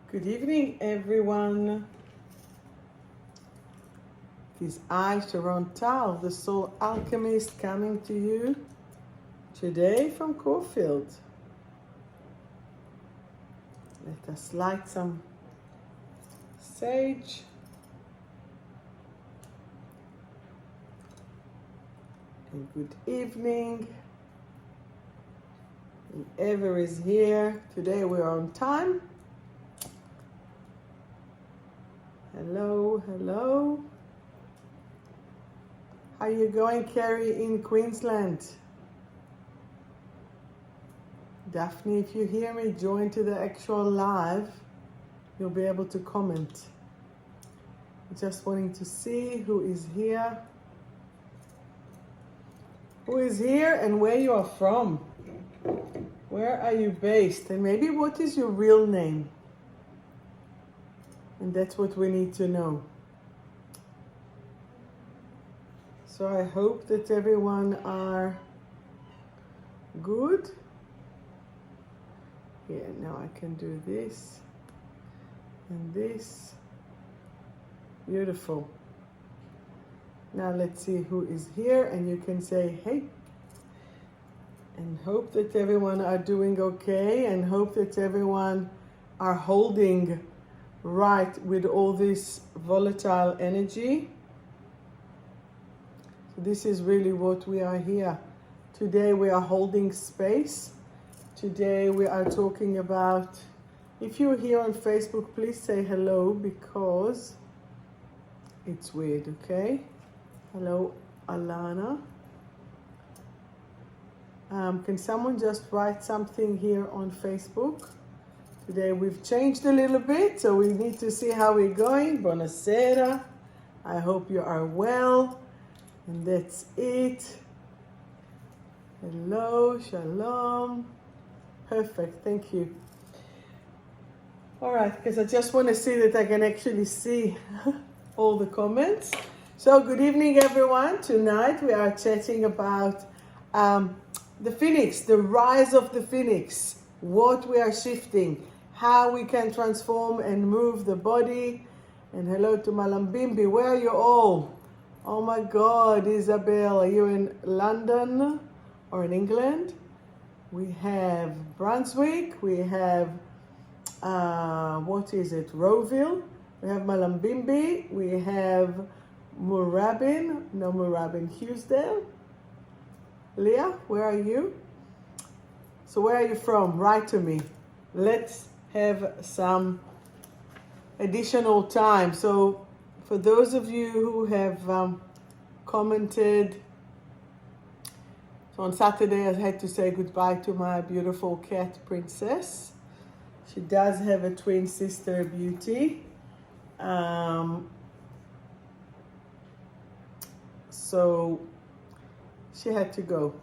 Good evening, everyone. It is I, Sharon Tal, the Soul Alchemist, coming to you today from Caulfield. Let us light some sage. And good evening. Whoever is here, today we're on time. Hello, hello. How you going, Kerry, in Queensland? Daphne, if you hear me, join to the actual live. You'll be able to comment. Just wanting to see who is here. Who is here and where you are from? Where are you based? And maybe what is your real name? And that's what we need to know. So I hope that everyone are good. Yeah, now I can do this and this. Beautiful. Now let's see who is here, and you can say hey. And hope that everyone are doing okay, and hope that everyone are holding right with all this volatile energy. So this is really what we are here. Today we are holding space. Today we are talking about, if you're here on Facebook, please say hello because it's weird, okay? Hello, Alana. Can someone just write something here on Facebook? Today we've changed a little bit, so we need to see how we're going. Buonasera. I hope you are well. And that's it. Hello, shalom. Perfect, thank you. All right, because I just want to see that I can actually see all the comments. So good evening, everyone. Tonight we are chatting about the phoenix, the rise of the phoenix, what we are shifting, how we can transform and move the body. And hello to Malambimbi. Where are you all? Oh my God, Isabel, are you in London or in England? We have Brunswick. We have, what is it, Rowville. We have Malambimbi. We have Moorabbin. No, Moorabbin, Hughesdale. Leah, where are you? So where are you from? Write to me. Let's have some additional time. So for those of you who have commented, so on Saturday I had to say goodbye to my beautiful cat Princess. She does have a twin sister, Beauty. So she had to go.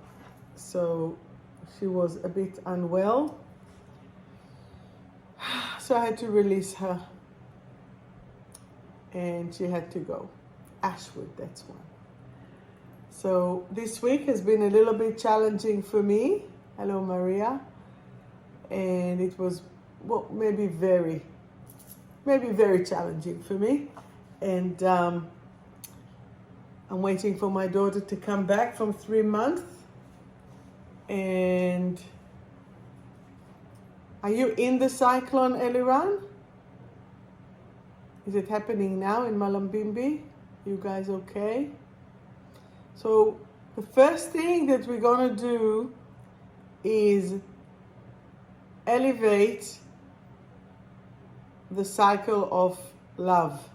So she was a bit unwell. So I had to release her. And she had to go. Ashwood, that's one. So this week has been a little bit challenging for me. Hello, Maria. And it was, well, maybe very challenging for me. And I'm waiting for my daughter to come back from 3 months. And are you in the cyclone, Eliran? Is it happening now in Malambimbi? You guys okay? So the first thing that we're gonna do is elevate the cycle of love.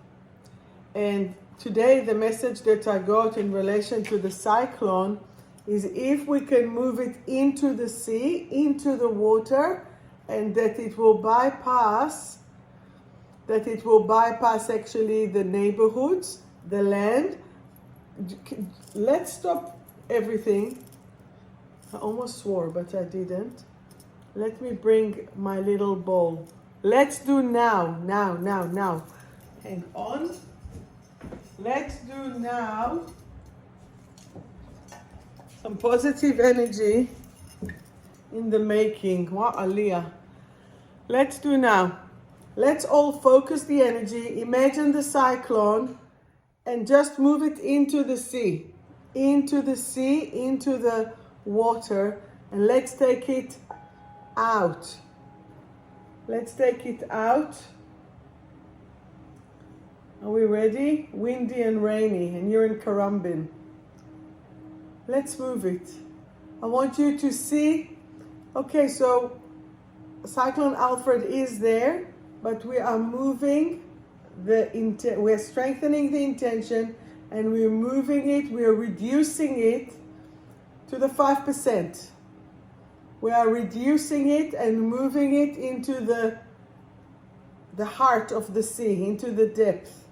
And today the message that I got in relation to the cyclone is if we can move it into the sea, into the water, and that it will bypass actually the neighborhoods, the land. Let's stop everything. I almost swore, but I didn't. Let me bring my little bowl. Let's do now. Hang on. Let's do now some positive energy in the making. Wow, Aliyah. Let's do now. Let's all focus the energy. Imagine the cyclone and just move it into the sea. Into the sea, into the water. And let's take it out. Let's take it out. Are we ready? Windy and rainy, and you're in Karambin. Let's move it. I want you to see, okay, so Cyclone Alfred is there, but we are moving we're strengthening the intention, and we're moving it, we're reducing it to the 5%. We are reducing it and moving it into the heart of the sea, into the depth.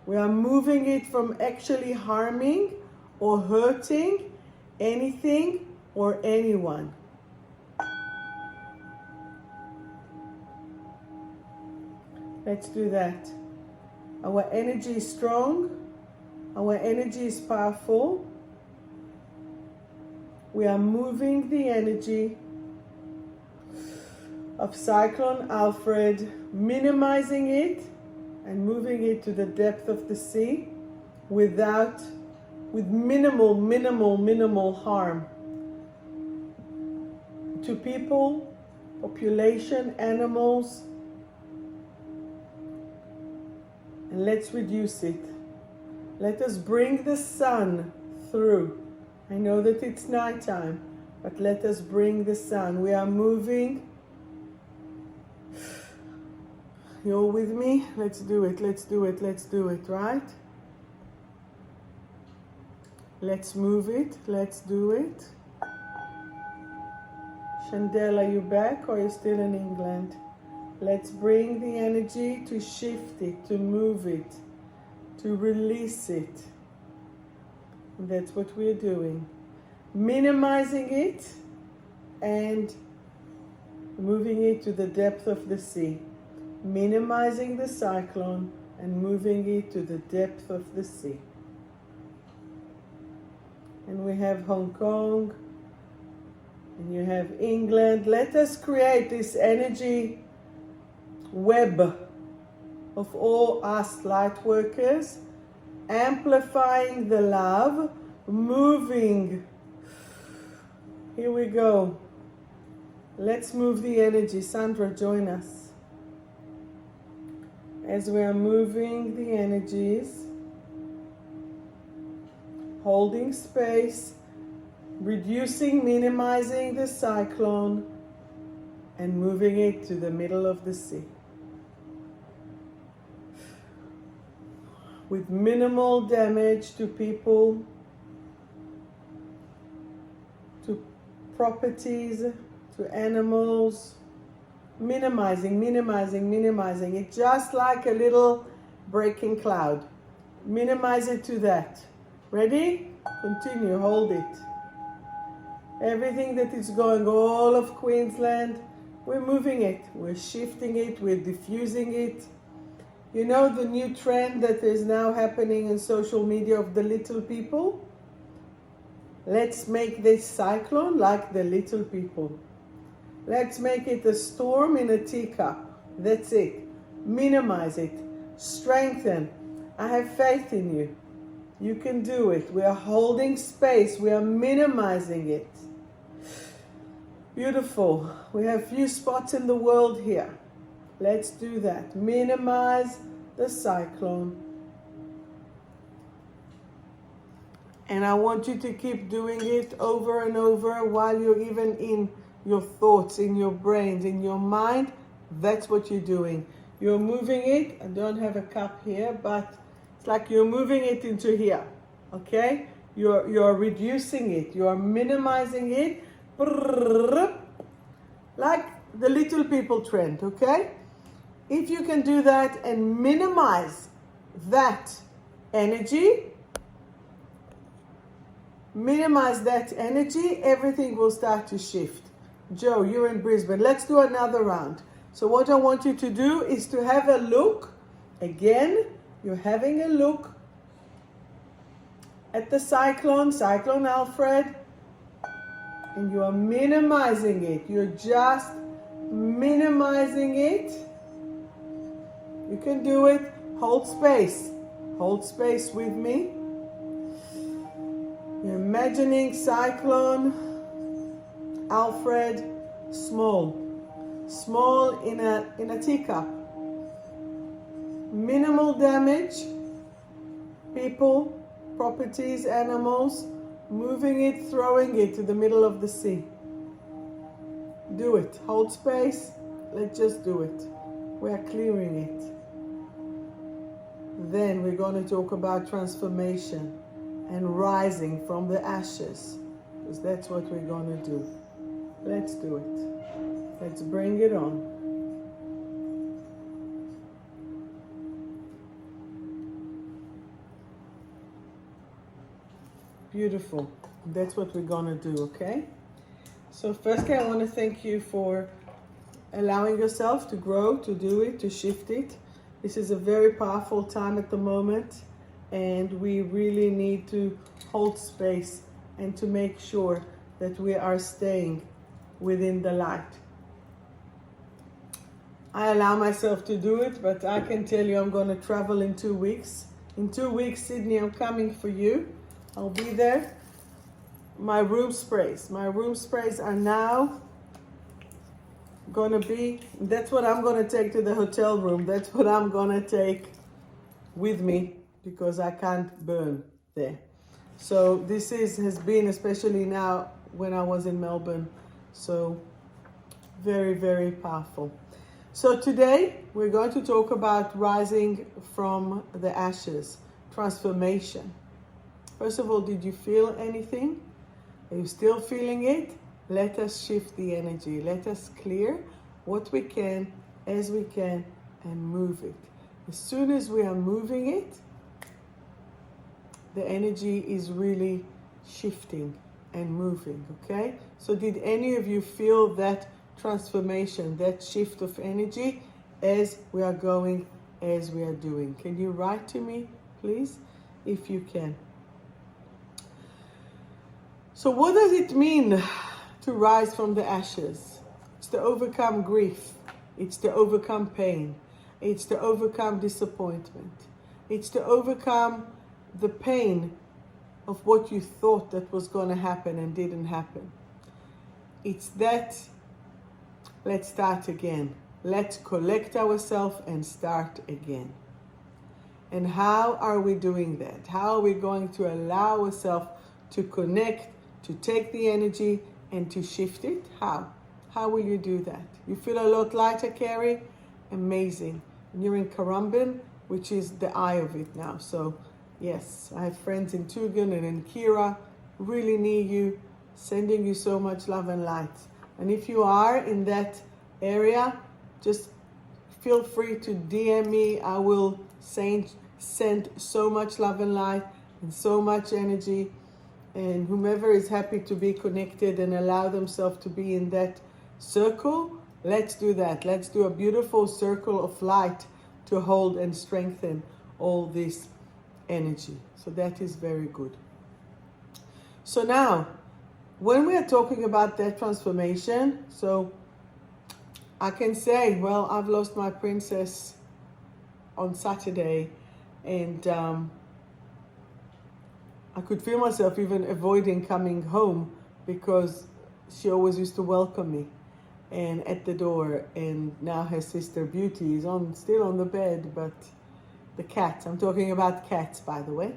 We are moving it from actually harming or hurting anything or anyone. Let's do that. Our energy is strong. Our energy is powerful. We are moving the energy of Cyclone Alfred, minimizing it and moving it to the depth of the sea with minimal harm to people, population, animals. And let's reduce it. Let us bring the sun through. I know that it's nighttime, but let us bring the sun. We are moving. You're with me? Let's do it, let's do it, let's do it, right? Let's move it, let's do it. Chandel, are you back or are you still in England? Let's bring the energy to shift it, to move it, to release it. And that's what we're doing. Minimizing it and moving it to the depth of the sea. Minimizing the cyclone and moving it to the depth of the sea. And we have Hong Kong and you have England. Let us create this energy web of all us light workers, amplifying the love, moving. Here we go. Let's move the energy. Sandra, join us. As we are moving the energies, holding space, reducing, minimizing the cyclone, and moving it to the middle of the sea. With minimal damage to people, to properties, to animals. Minimizing. It's just like a little breaking cloud. Minimize it to that. Ready? Continue, hold it. Everything that is going, all of Queensland, we're moving it, we're shifting it, we're diffusing it. You know the new trend that is now happening in social media of the little people? Let's make this cyclone like the little people. Let's make it a storm in a teacup. That's it. Minimize it. Strengthen. I have faith in you. You can do it. We are holding space. We are minimizing it. Beautiful. We have few spots in the world here. Let's do that. Minimize the cyclone. And I want you to keep doing it over and over while you're even in your thoughts, in your brains, in your mind. That's what you're doing. You're moving it. I don't have a cup here, but it's like you're moving it into here. Okay? You're reducing it. You're minimizing it. Like the little people trend, okay? If you can do that and minimize that energy, everything will start to shift. Joe, you're in Brisbane. Let's do another round. So what I want you to do is to have a look. Again, you're having a look at the Cyclone Alfred, and you are minimizing it. You're just minimizing it You can do it. Hold space. Hold space with me. You're imagining Cyclone Alfred small. Small in a teacup. Minimal damage. People, properties, animals. Moving it, throwing it to the middle of the sea. Do it. Hold space. Let's just do it. We are clearing it. Then we're going to talk about transformation and rising from the ashes. Because that's what we're going to do. Let's do it. Let's bring it on. Beautiful. That's what we're going to do, okay? So firstly, I want to thank you for allowing yourself to grow, to do it, to shift it. This is a very powerful time at the moment, and we really need to hold space and to make sure that we are staying within the light. I allow myself to do it, but I can tell you I'm going to travel in 2 weeks. In 2 weeks, Sydney, I'm coming for you. I'll be there. My room sprays are now going to be, that's what I'm going to take to the hotel room. That's what I'm going to take with me because I can't burn there. So this has been, especially now when I was in Melbourne, so very, very powerful. So today we're going to talk about rising from the ashes, transformation. First of all, did you feel anything? Are you still feeling it? Let us shift the energy. Let us clear what we can as we can and move it. As soon as we are moving it, the energy is really shifting and moving, okay? So did any of you feel that transformation, that shift of energy as we are going, as we are doing? Can you write to me, please, if you can? So what does it mean to rise from the ashes? It's to overcome grief. It's to overcome pain. It's to overcome disappointment. It's to overcome the pain of what you thought that was going to happen and didn't happen. It's that, let's start again. Let's collect ourselves and start again. And how are we doing that? How are we going to allow ourselves to connect, to take the energy and to shift it? How? How will you do that? You feel a lot lighter, Carrie? Amazing. And you're in Currumbin, which is the eye of it now. So yes, I have friends in Tugun and in Kira, really near you, sending you so much love and light. And if you are in that area, just feel free to DM me. I will send so much love and light and so much energy. And whomever is happy to be connected and allow themselves to be in that circle, let's do that. Let's do a beautiful circle of light to hold and strengthen all this energy. So that is very good. So now, when we are talking about that transformation, so I can say, well, I've lost my princess on Saturday, and I could feel myself even avoiding coming home because she always used to welcome me and at the door, and now her sister Beauty is still on the bed, but the cats, I'm talking about cats, by the way,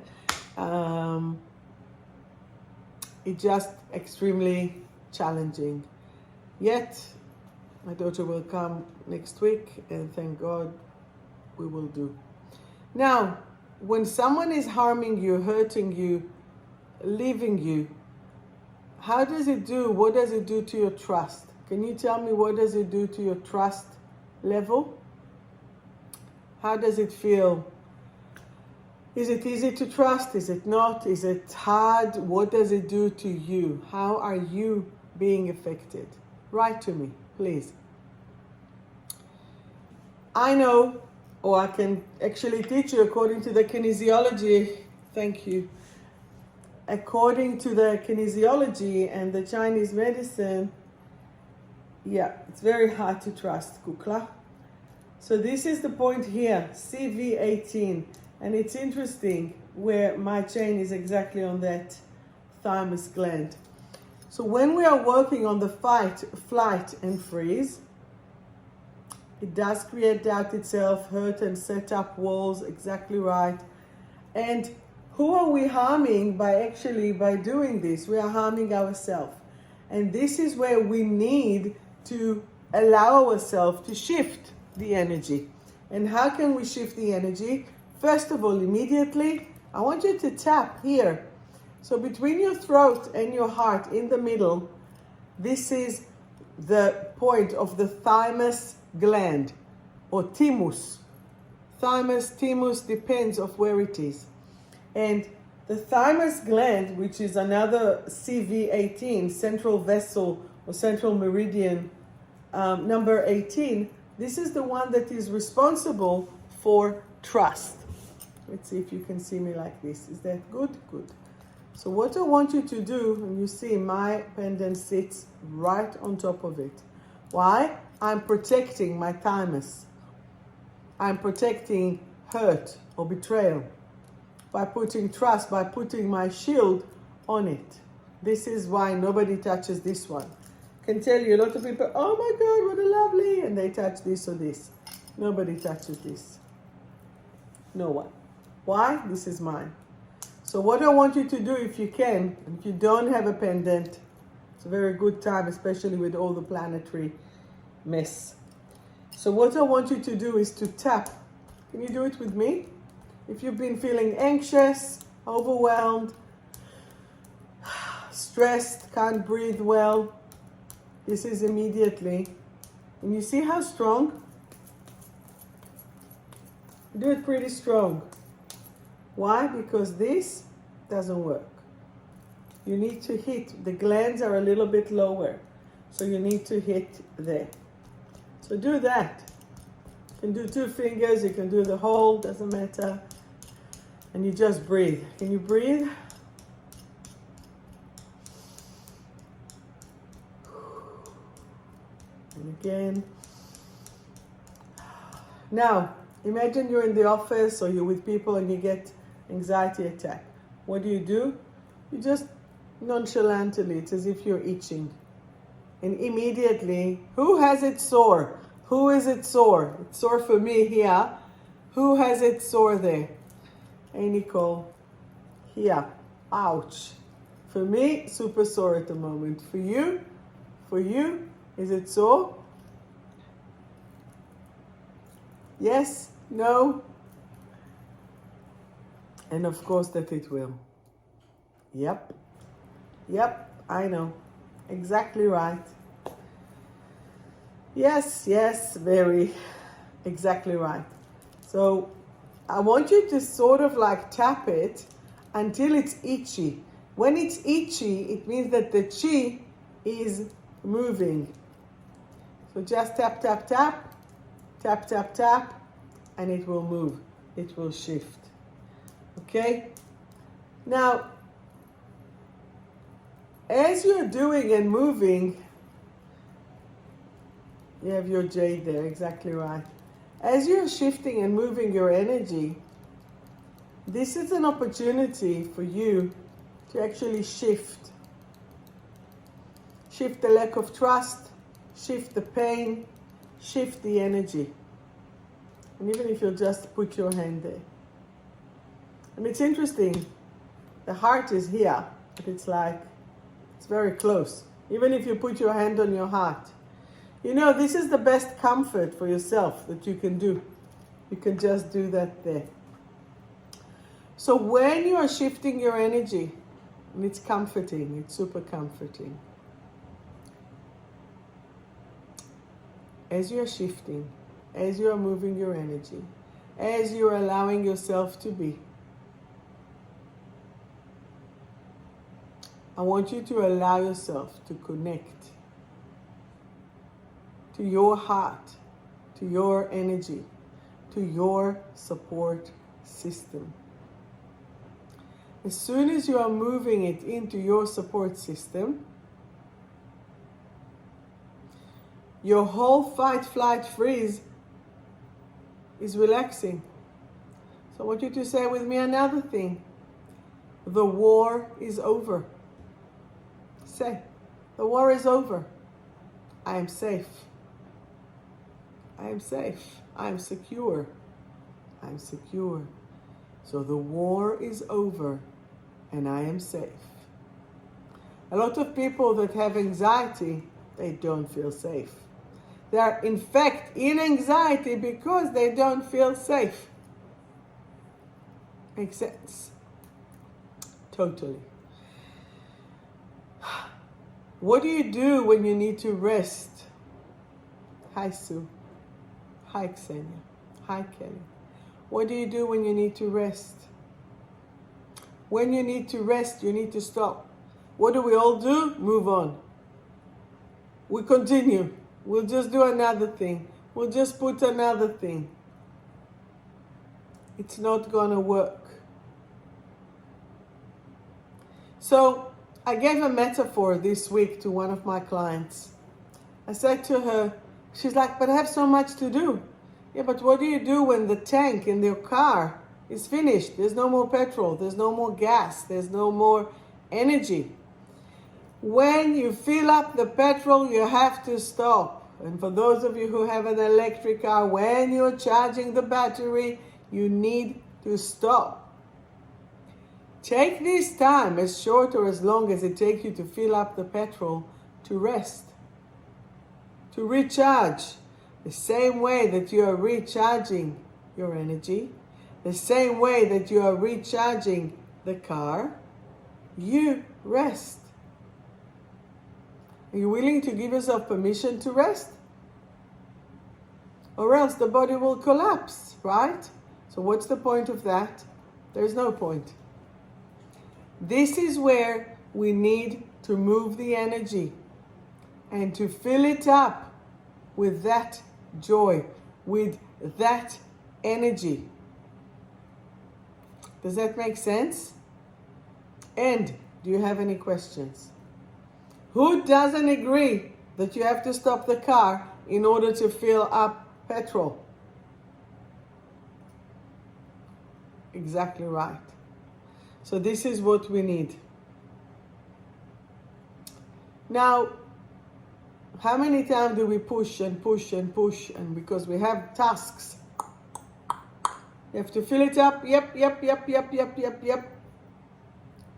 it's just extremely challenging. Yet my daughter will come next week, and thank God we will do. Now, when someone is harming you, hurting you, leaving you, how does it do? What does it do to your trust? Can you tell me what does it do to your trust level? How does it feel? Is it easy to trust? Is it not? Is it hard? What does it do to you? How are you being affected? Write to me, please. I know, or I can actually teach you according to the kinesiology. Thank you. According to the kinesiology and the Chinese medicine, yeah, it's very hard to trust, Kukla. So this is the point here, CV18. And it's interesting where my chain is exactly on that thymus gland. So when we are working on the fight, flight, and freeze, it does create doubt itself, hurt and set up walls, exactly right. And who are we harming by doing this? We are harming ourselves. And this is where we need to allow ourselves to shift the energy. And how can we shift the energy? First of all, immediately, I want you to tap here. So between your throat and your heart in the middle, this is the point of the thymus gland or thymus. Thymus, thymus, depends of where it is. And the thymus gland, which is another CV18, central vessel or central meridian, number 18, this is the one that is responsible for trust. Let's see if you can see me like this. Is that good? Good. So what I want you to do, and you see my pendant sits right on top of it. Why? I'm protecting my thymus. I'm protecting hurt or betrayal by putting trust, by putting my shield on it. This is why nobody touches this one. I can tell you a lot of people, oh my God, what a lovely, and they touch this or this. Nobody touches this. No one. Why? This is mine. So what I want you to do, if you can, and if you don't have a pendant, it's a very good time, especially with all the planetary mess. So what I want you to do is to tap. Can you do it with me? If you've been feeling anxious, overwhelmed, stressed, can't breathe well, this is immediately. And you see how strong? Do it pretty strong. Why? Because this doesn't work. You need to hit, the glands are a little bit lower, so you need to hit there. So do that. You can do 2 fingers, you can do the whole, doesn't matter. And you just breathe. Can you breathe? And again. Now, imagine you're in the office or you're with people and you get anxiety attack. What do? You just nonchalantly, it's as if you're itching. And immediately, who has it sore? Who is it sore? It's sore for me here. Who has it sore there? Hey, Nicole. Here. Ouch. For me, super sore at the moment. For you, is it sore? Yes? No? And of course that it will. Yep. Yep, I know. Exactly right. Yes, very exactly right. So I want you to sort of like tap it until it's itchy. When it's itchy, it means that the chi is moving. So just tap, tap, tap, tap, tap, tap, and it will move. It will shift. Okay? Now, as you're doing and moving, you have your jade there, exactly right. As you're shifting and moving your energy, this is an opportunity for you to actually shift. Shift the lack of trust, shift the pain, shift the energy. And even if you'll just put your hand there. And it's interesting, the heart is here, but it's like, it's very close. Even if you put your hand on your heart. You know, this is the best comfort for yourself that you can do. You can just do that there. So when you are shifting your energy, and it's comforting, it's super comforting. As you're shifting, as you're moving your energy, as you're allowing yourself to be, I want you to allow yourself to connect to your heart, to your energy, to your support system. As soon as you are moving it into your support system, your whole fight, flight, freeze is relaxing. So I want you to say with me another thing. The war is over. Say, the war is over. I am safe. I am safe. I am secure. I am secure. So the war is over and I am safe. A lot of people that have anxiety, they don't feel safe. They are in fact in anxiety because they don't feel safe. Makes sense? Totally. What do you do when you need to rest? Hi, Sue. Hi, Xenia. Hi, Kelly. What do you do when you need to rest? When you need to rest, you need to stop. What do we all do? Move on. We continue. We'll just do another thing. We'll just put another thing. It's not going to work. So I gave a metaphor this week to one of my clients. I said to her, she's like, but I have so much to do. Yeah, but what do you do when the tank in your car is finished? There's no more petrol. There's no more gas. There's no more energy. When you fill up the petrol, you have to stop. And for those of you who have an electric car, when you're charging the battery, you need to stop. Take this time, as short or as long as it takes you to fill up the petrol, to rest, to recharge. The same way that you are recharging your energy, the same way that you are recharging the car, you rest. Are you willing to give yourself permission to rest? Or else the body will collapse, right? So what's the point of that? There's no point. This is where we need to move the energy and to fill it up with that joy, with that energy. Does that make sense? And do you have any questions? Who doesn't agree that you have to stop the car in order to fill up petrol? Exactly right. So this is what we need. Now, how many times do we push and push and push? And because we have tasks, you have to fill it up. Yep.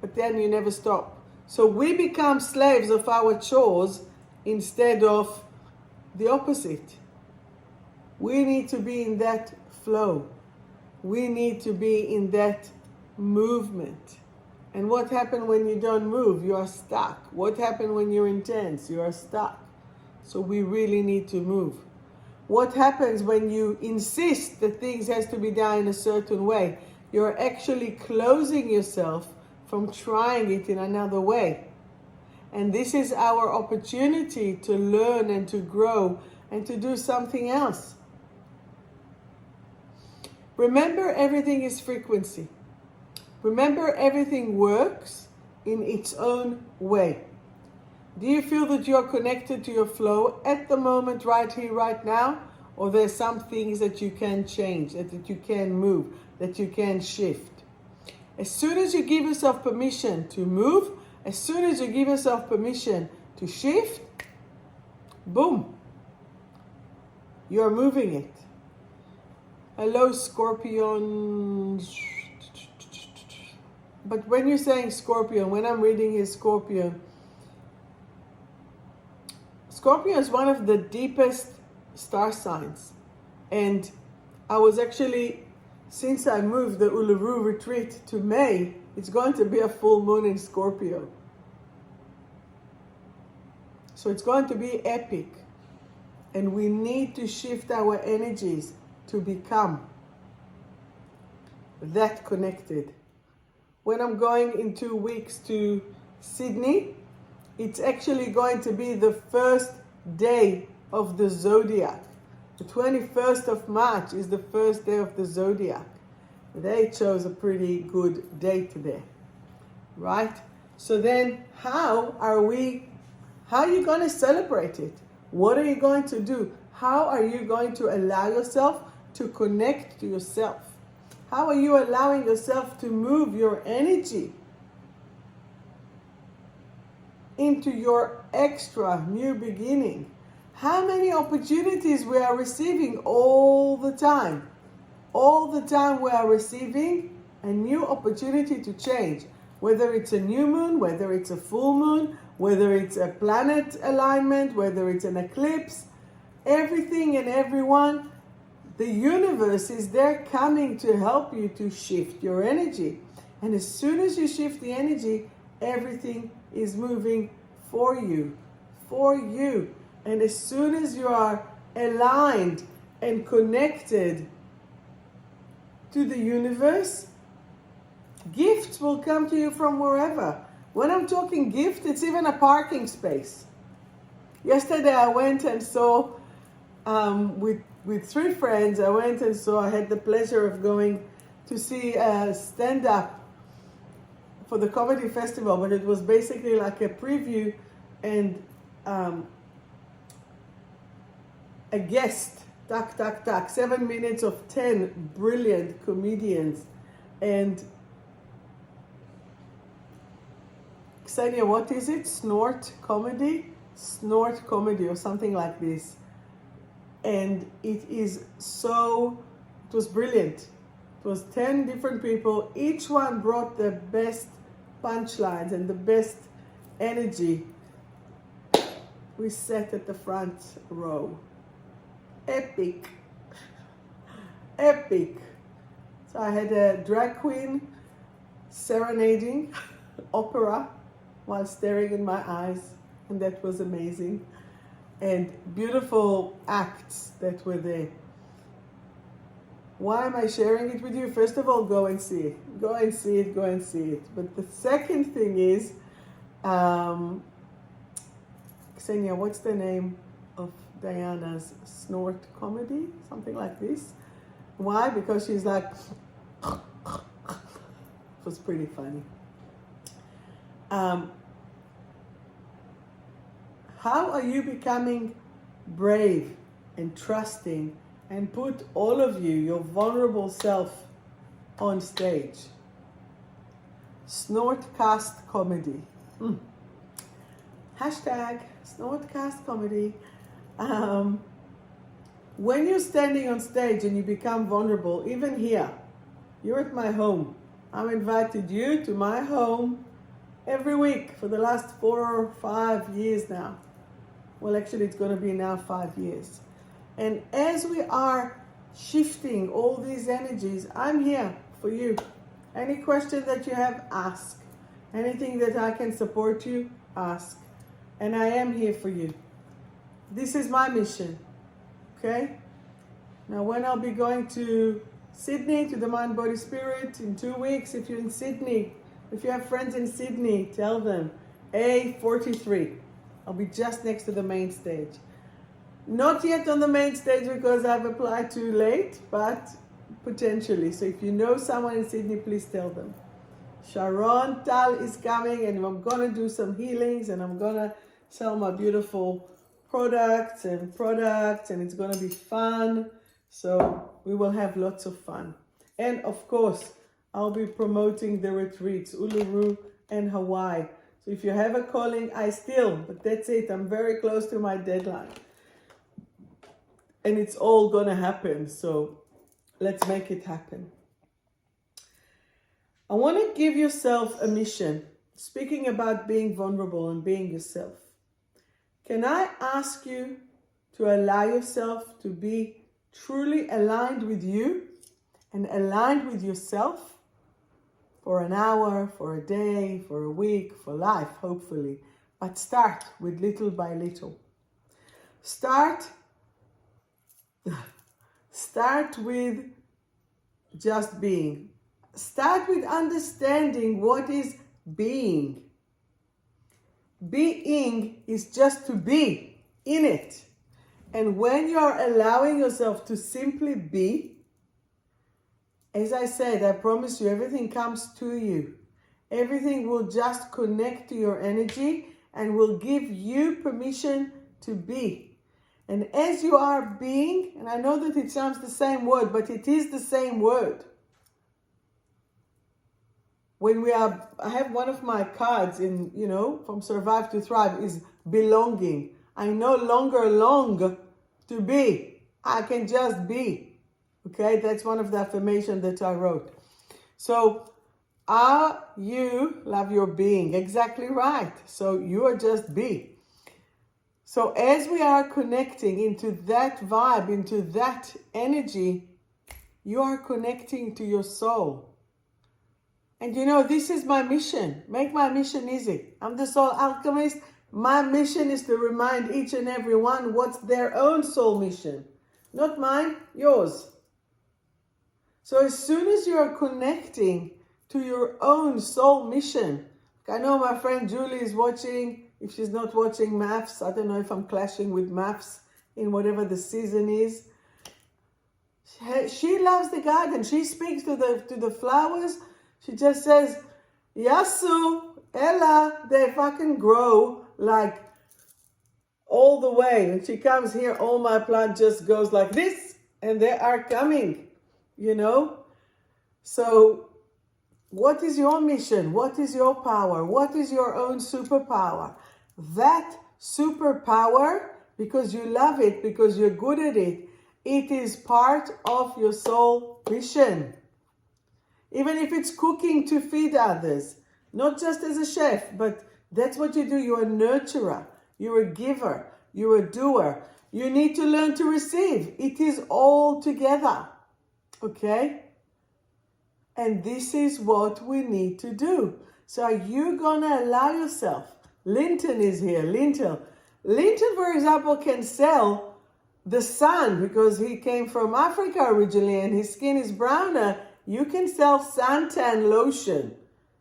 But then you never stop. So we become slaves of our chores instead of the opposite. We need to be in that flow. We need to be in that movement. And what happens when you don't move? You are stuck. What happens when you're intense? You are stuck. So we really need to move. What happens when you insist that things has to be done in a certain way? You're actually closing yourself from trying it in another way. And this is our opportunity to learn and to grow and to do something else. Remember, everything is frequency. Remember, everything works in its own way. Do you feel that you're connected to your flow at the moment, right here, right now? Or there's some things that you can change, that you can move, that you can shift? As soon as you give yourself permission to move, as soon as you give yourself permission to shift, boom, you're moving it. Hello, Scorpion. But when you're saying Scorpion, when I'm reading his Scorpion, Scorpio is one of the deepest star signs. And I was actually, since I moved the Uluru retreat to May, it's going to be a full moon in Scorpio. So it's going to be epic. And we need to shift our energies to become that connected. When I'm going in 2 weeks to Sydney, it's actually going to be the first day of the zodiac. The 21st of March is the first day of the zodiac. They chose a pretty good date there, right? So then how are you going to celebrate it? What are you going to do? How are you going to allow yourself to connect to yourself? How are you allowing yourself to move your energy into your extra new beginning? How many opportunities we are receiving all the time? All the time we are receiving a new opportunity to change. Whether it's a new moon, whether it's a full moon, whether it's a planet alignment, whether it's an eclipse, everything and everyone, the universe is there coming to help you to shift your energy. And as soon as you shift the energy, everything is moving for you. For you. And as soon as you are aligned and connected to the universe, gifts will come to you from wherever. When I'm talking gift, it's even a parking space. Yesterday I went and saw, with 3 friends, I had the pleasure of going to see a stand-up for the comedy festival, but it was basically like a preview and a guest, 7 minutes of 10 brilliant comedians. And Ksenia, what is it? Snort comedy or something like this. And it was brilliant. It was 10 different people. Each one brought the best punchlines and the best energy. We sat at the front row. Epic. Epic. So I had a drag queen serenading opera while staring in my eyes, and that was amazing. And beautiful acts that were there. Why am I sharing it with you? First of all, go and see it. Go and see it, go and see it. But the second thing is, Ksenia, what's the name of Diana's snort comedy? Something like this. Why? Because she's like, it was pretty funny. How are you becoming brave and trusting and put all of you, your vulnerable self, on stage? Snortcast comedy. Hashtag Snortcast comedy. When you're standing on stage and you become vulnerable, even here, you're at my home. I've invited you to my home every week for the last 4 or 5 years now. Well, actually, it's going to be now 5 years. And as we are shifting all these energies, I'm here for you. Any question that you have, ask. Anything that I can support you, ask. And I am here for you. This is my mission. Okay? Now, when I'll be going to Sydney, to the Mind, Body, Spirit in 2 weeks, if you're in Sydney, if you have friends in Sydney, tell them. A43. I'll be just next to the main stage. Not yet on the main stage because I've applied too late, but potentially. So if you know someone in Sydney, please tell them. Sharon Tal is coming, and I'm going to do some healings, and I'm going to sell my beautiful products, and it's going to be fun. So we will have lots of fun. And of course, I'll be promoting the retreats, Uluru and Hawaii. So if you have a calling, but that's it. I'm very close to my deadline. And it's all going to happen. So let's make it happen. I want to give yourself a mission. Speaking about being vulnerable and being yourself. Can I ask you to allow yourself to be truly aligned with you and aligned with yourself for an hour, for a day, for a week, for life, hopefully. But start with little by little. Start with just being. Start with understanding what is being. Being is just to be in it. And when you are allowing yourself to simply be, as I said, I promise you, everything comes to you. Everything will just connect to your energy and will give you permission to be. And as you are being, and I know that it sounds the same word, but it is the same word. I have one of my cards in, from Survive to Thrive is belonging. I no longer long to be. I can just be. Okay, that's one of the affirmations that I wrote. So, you love your being. Exactly right. So you are just be. So as we are connecting into that vibe, into that energy, you are connecting to your soul. And this is my mission. Make my mission easy. I'm the soul alchemist. My mission is to remind each and every one what's their own soul mission. Not mine, yours. So as soon as you are connecting to your own soul mission, I know my friend Julie is watching. If she's not watching maths, I don't know if I'm clashing with maths in whatever the season is. She loves the garden. She speaks to the flowers. She just says, Yasu, Ella, they fucking grow like all the way. When she comes here, all my plant just goes like this, and they are coming, So what is your mission? What is your power? What is your own superpower? That superpower, because you love it, because you're good at it, it is part of your soul mission. Even if it's cooking to feed others, not just as a chef, but that's what you do. You're a nurturer, you're a giver, you're a doer. You need to learn to receive. It is all together, okay? And this is what we need to do. So are you gonna allow yourself? Linton is here, Linton. Linton, for example, can sell the sun because he came from Africa originally and his skin is browner. You can sell suntan lotion,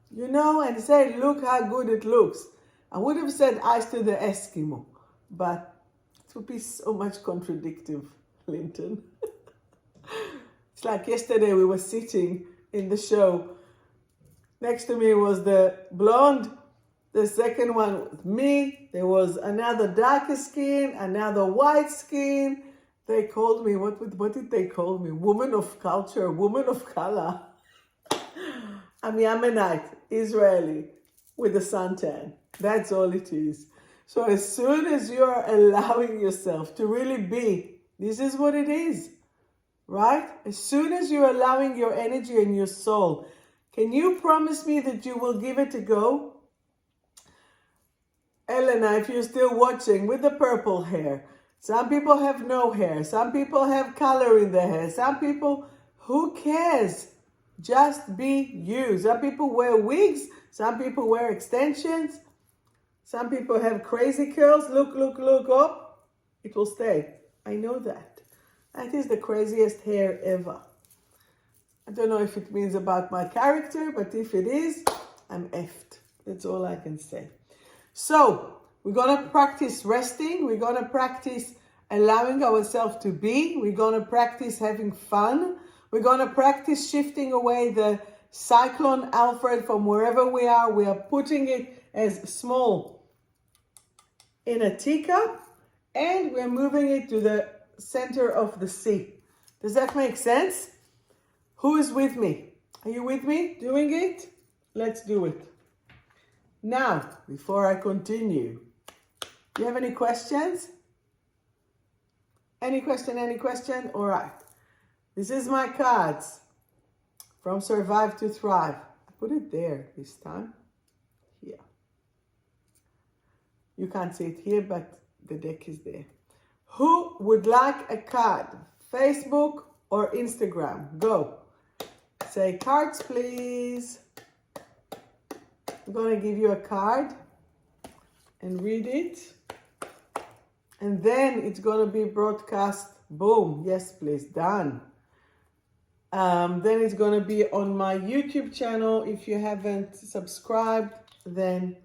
and say, look how good it looks. I would have said ice to the Eskimo, but it would be so much contradictive, Linton. It's like yesterday we were sitting in the show. Next to me was the blonde, the second one was me. There was another darker skin, another white skin. They called me, what did they call me? Woman of culture, woman of color. I'm Yemenite, Israeli, with a suntan. That's all it is. So as soon as you're allowing yourself to really be, this is what it is, right? As soon as you're allowing your energy and your soul, can you promise me that you will give it a go? Elena, if you're still watching, with the purple hair. Some people have no hair. Some people have color in their hair. Some people, who cares? Just be you. Some people wear wigs. Some people wear extensions. Some people have crazy curls. Look up. It will stay. I know that. That is the craziest hair ever. I don't know if it means about my character, but if it is, I'm effed. That's all I can say. So, we're going to practice resting. We're going to practice allowing ourselves to be. We're going to practice having fun. We're going to practice shifting away the Cyclone Alfred from wherever we are. We are putting it as small in a teacup, and we're moving it to the center of the sea. Does that make sense? Who is with me? Are you with me doing it? Let's do it. Now, before I continue, do you have any questions? Any question? All right. This is my cards from Survive to Thrive. I put it there this time. Here. You can't see it here, but the deck is there. Who would like a card? Facebook or Instagram? Go. Say cards, please. I'm going to give you a card and read it. And then it's going to be broadcast. Boom. Yes, please. Done. Then it's going to be on my YouTube channel. If you haven't subscribed, then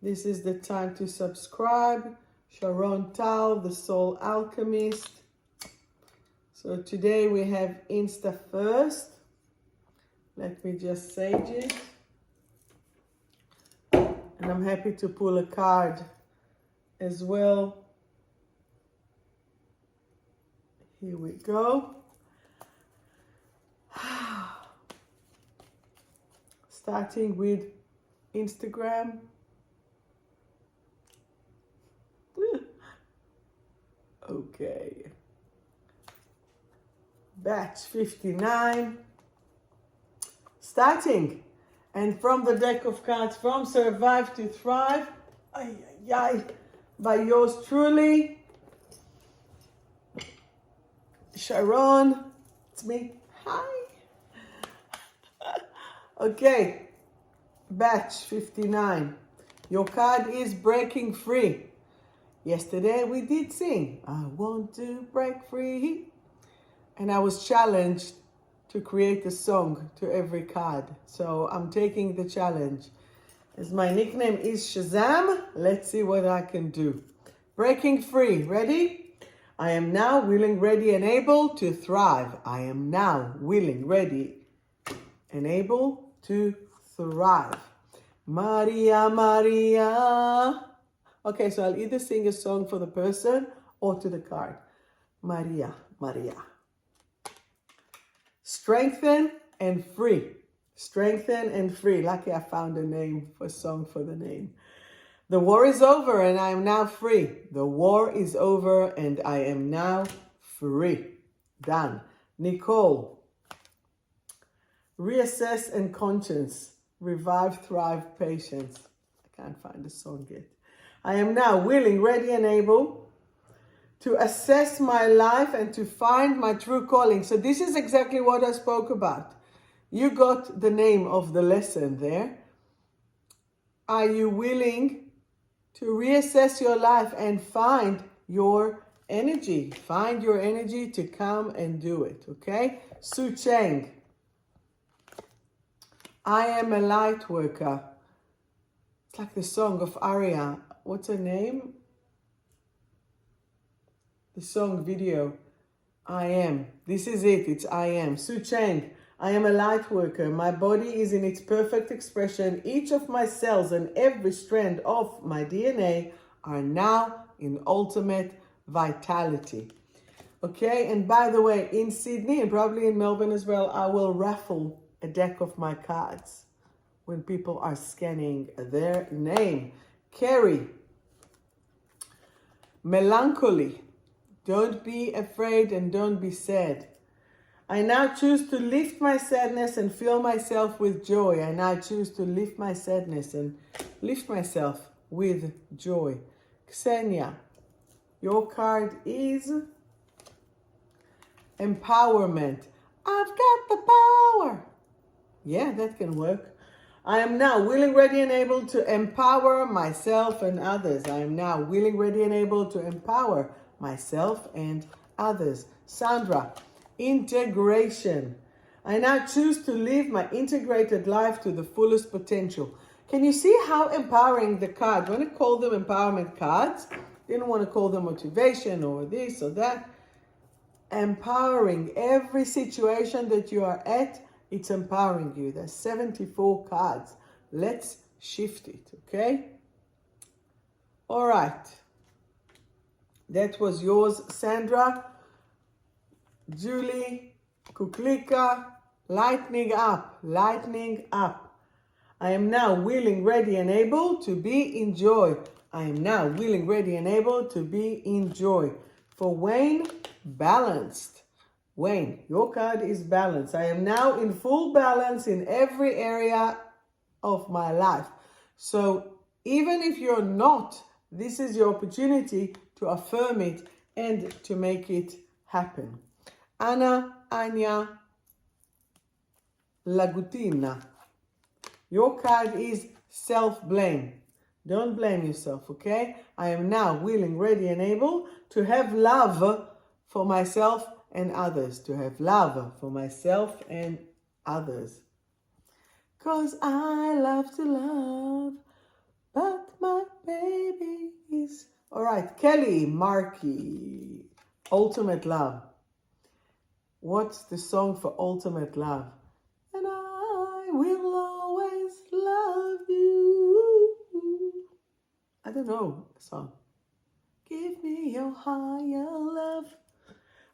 this is the time to subscribe. Sharon Tal, the Soul Alchemist. So today we have Insta first. Let me just sage it. And I'm happy to pull a card as well. Here we go. Starting with Instagram. Okay. Batch 59. Starting. And from the deck of cards, from Survive to Thrive. Ay, ay, ay. By yours truly. Sharon. It's me. Hi. Okay. Batch 59. Your card is breaking free. Yesterday we did sing, I want to break free. And I was challenged to create a song to every card. So I'm taking the challenge. As my nickname is Shazam, let's see what I can do. Breaking free, ready? I am now willing, ready, and able to thrive. I am now willing, ready, and able to thrive. Maria, Maria. Okay, so I'll either sing a song for the person or to the card. Maria, Maria. Strengthen and free. Strengthen and free. Lucky I found a name for a song for the name. The war is over and I am now free. The war is over and I am now free. Done. Nicole. Reassess and conscience. Revive, thrive, patience. I can't find the song yet. I am now willing, ready, and able to assess my life and to find my true calling. So this is exactly what I spoke about. You got the name of the lesson there. Are you willing to reassess your life and find your energy? Find your energy to come and do it, okay? Su Cheng. I am a light worker. It's like the song of Aria. What's her name? The song video. I am. This is it. It's I am. Su Cheng. I am a light worker. My body is in its perfect expression. Each of my cells and every strand of my DNA are now in ultimate vitality. Okay, and by the way, in Sydney and probably in Melbourne as well, I will raffle a deck of my cards when people are scanning their name. Carrie. Melancholy. Don't be afraid and don't be sad. I now choose to lift my sadness and fill myself with joy. I now choose to lift my sadness and lift myself with joy. Ksenia, your card is empowerment. I've got the power. Yeah, that can work. I am now willing, ready, and able to empower myself and others. I am now willing, ready, and able to empower myself and others. Sandra, integration. I now choose to live my integrated life to the fullest potential. Can you see how empowering the card? When I call them empowerment cards, didn't want to call them motivation or this or that. Empowering every situation that you are at, it's empowering you. There's 74 cards. Let's shift it, okay? All right. That was yours, Sandra. Julie, Kuklika, lightning up, lightning up. I am now willing, ready, and able to be in joy. I am now willing, ready, and able to be in joy. For Wayne, balanced. Wayne, your card is balanced. I am now in full balance in every area of my life. So even if you're not, this is your opportunity to affirm it and to make it happen. Anna, Anya, Lagutina. Your card is self-blame. Don't blame yourself, okay? I am now willing, ready, and able to have love for myself and others. To have love for myself and others. 'Cause I love to love, but my baby is... All right, Kelly Markey, Ultimate Love. What's the song for Ultimate Love? And I will always love you. I don't know the song. Give me your higher love.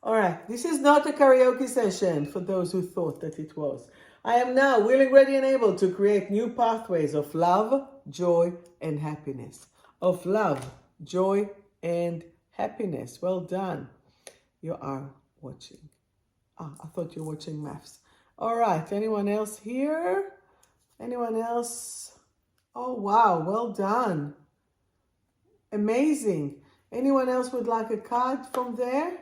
All right, this is not a karaoke session for those who thought that it was. I am now willing, ready, and able to create new pathways of love, joy, and happiness. Of love, joy, and happiness. Well done. You are watching. I thought you were watching maths. All right, anyone else here? Anyone else? Oh, wow, well done. Amazing. Anyone else would like a card from there?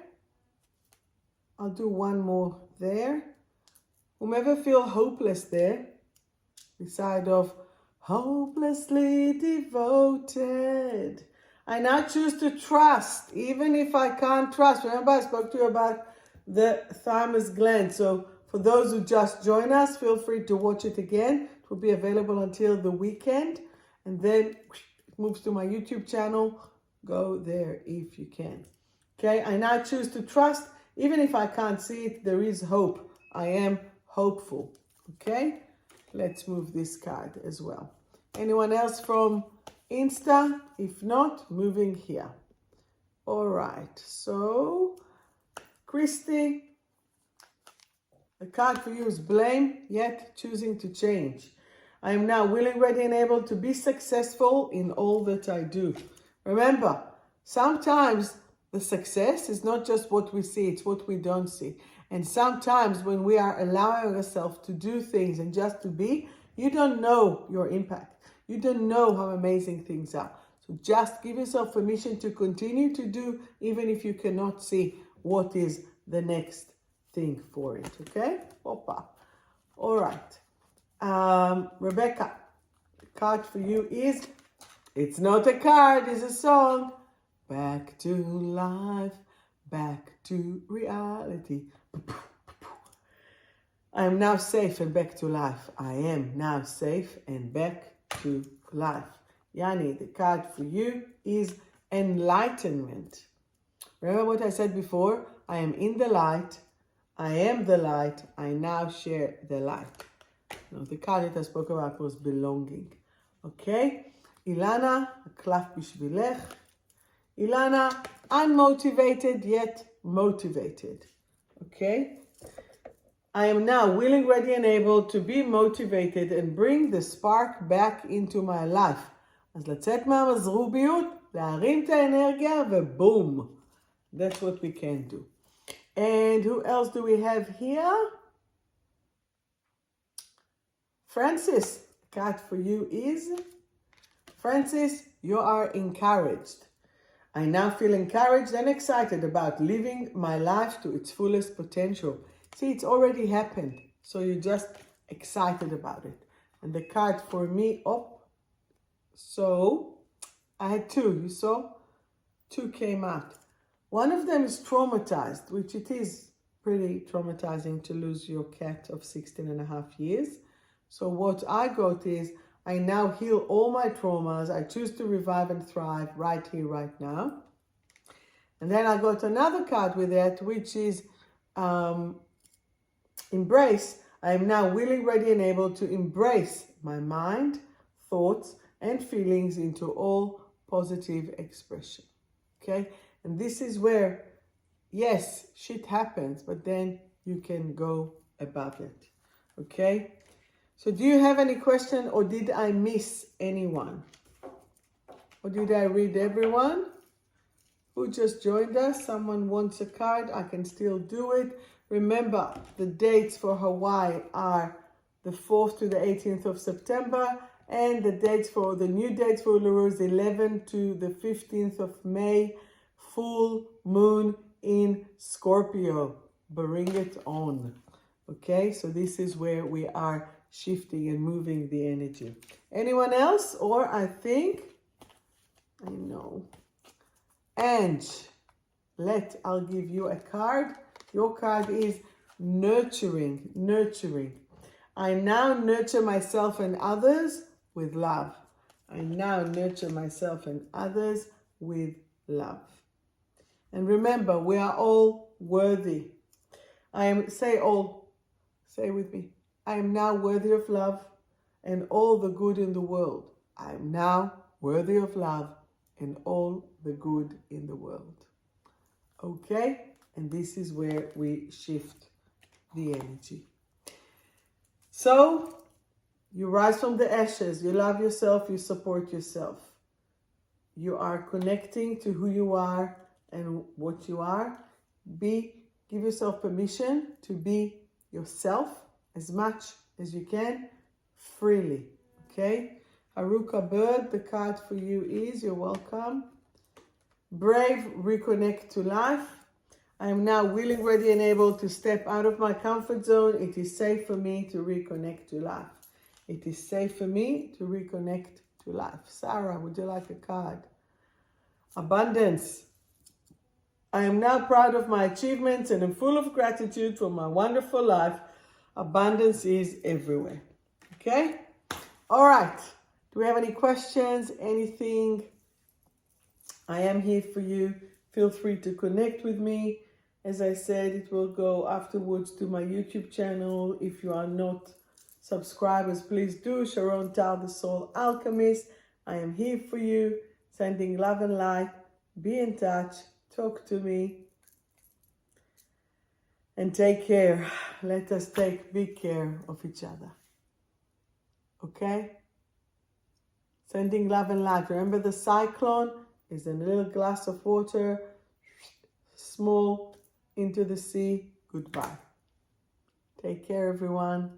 I'll do one more there. Whomever feel hopeless there, beside of hopelessly devoted. I now choose to trust, even if I can't trust. Remember, I spoke to you about the thymus gland. So for those who just join us, feel free to watch it again. It will be available until the weekend. And then it moves to my YouTube channel. Go there if you can. Okay, I now choose to trust. Even if I can't see it, there is hope. I am hopeful. Okay, let's move this card as well. Anyone else from Insta? If not, moving here. All right, so Christy, the card for you is blame, yet choosing to change. I am now willing, ready, and able to be successful in all that I do. Remember, sometimes the success is not just what we see, it's what we don't see. And sometimes when we are allowing ourselves to do things and just to be, you don't know your impact. You don't know how amazing things are. So just give yourself permission to continue to do, even if you cannot see what is the next thing for it, okay? Opa. All right. Rebecca, the card for you is, it's not a card, it's a song. Back to life, back to reality. I am now safe and back to life. I am now safe and back to life. Yani, the card for you is enlightenment. Remember what I said before? I am in the light. I am the light. I now share the light. Now, the card that I spoke about was belonging. Okay? Ilana, a klaf bishvilech. Ilana, unmotivated yet motivated. Okay? I am now willing, ready, and able to be motivated and bring the spark back into my life. אז לצאת מהמזרוביות, להרים את האנרגיה ובום. That's what we can do. And who else do we have here? Francis, the card for you is, Francis, you are encouraged. I now feel encouraged and excited about living my life to its fullest potential. See, it's already happened, so you're just excited about it. And the card for me, so I had two, you saw? Two came out. One of them is traumatized, which it is pretty traumatizing to lose your cat of 16 and a half years. So what I got is, I now heal all my traumas. I choose to revive and thrive right here, right now. And then I got another card with that, which is embrace. I am now willing, ready, and able to embrace my mind, thoughts, and feelings into all positive expression. Okay? And this is where, yes, shit happens, but then you can go above it. Okay? So do you have any question, or did I miss anyone? Or did I read everyone? Who just joined us? Someone wants a card. I can still do it. Remember, the dates for Hawaii are the 4th to the 18th of September, and the dates for the new dates for Uluru is 11th to the 15th of May. Full moon in Scorpio. Bring it on. Okay, so this is where we are shifting and moving the energy. Anyone else? Or I know. And I'll give you a card. Your card is nurturing. Nurturing. I now nurture myself and others with love. I now nurture myself and others with love. And remember, we are all worthy. Say with me. I am now worthy of love and all the good in the world. I am now worthy of love and all the good in the world. Okay? And this is where we shift the energy. So, you rise from the ashes, you love yourself, you support yourself. You are connecting to who you are and what you are. Give yourself permission to be yourself as much as you can, freely. Okay? Haruka Bird, the card for you is, you're welcome. Brave, reconnect to life. I am now willing, ready, and able to step out of my comfort zone. It is safe for me to reconnect to life. It is safe for me to reconnect to life. Sarah, would you like a card? Abundance. I am now proud of my achievements and am full of gratitude for my wonderful life. Abundance is everywhere. Okay? All right. Do we have any questions? Anything? I am here for you. Feel free to connect with me. As I said, it will go afterwards to my YouTube channel. If you are not subscribers, please do. Sharon Tal, the Soul Alchemist. I am here for you. Sending love and light. Be in touch. Talk to me. And take care. Let us take big care of each other. Okay? Sending love and light. Remember, the cyclone is in a little glass of water. Small into the sea. Goodbye. Take care, everyone.